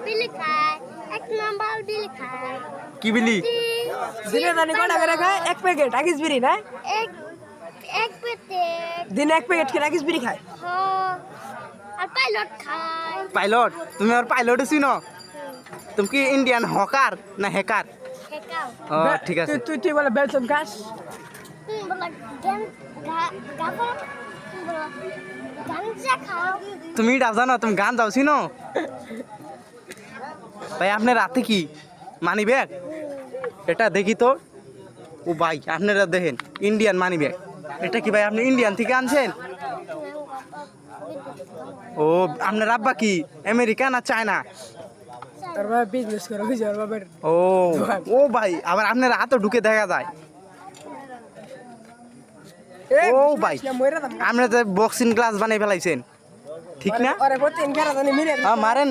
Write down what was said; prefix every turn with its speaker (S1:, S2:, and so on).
S1: বিলি খায় এক নাম্বার বিলি খায়
S2: কি বিলি?
S3: দিনে জানি কটা করে খায়? এক প্যাকেট আকিস বিড়ি না?
S1: এক এক পেতে
S3: দিনে এক প্যাকেট খেয়ে আকিস বিড়ি খায়।
S1: আর পাইলট খায়
S2: পাইলট? তুমি আর পাইলট চিনো? তুমি কি ইন্ডিয়ান হকার না হ্যাকার?
S1: হেকাও
S2: ও ঠিক আছে।
S3: তুই বলে বেলচন খাস?
S1: বলা গেন গাবো বলা গাঞ্জা খাও
S2: তুমি এটা জানো? তুমি গান যাও চিনো? ভাই আপনার রাতে কি মানি ব্যাগ? এটা দেখি তো। ও ভাই আপনারা দেখেন ইন্ডিয়ান মানি ব্যাগ। এটা কি ভাই আপনি ইন্ডিয়ান থেকে আনছেন? ও আপনার আব্বা কি আমেরিকা না চায়না?
S3: তোর বাবা বিজনেস করে বুঝি ওর বাবার।
S2: ও ও ভাই আবার আপনার হাতও ঢুকে দেখা যায়। ও ভাই আপনি তো বক্সিং ক্লাস বানাই ফেলাইছেন ঠিক না?
S3: আরে প্রতিদিন খেলা জানি মিলে
S2: মারেন মারেন।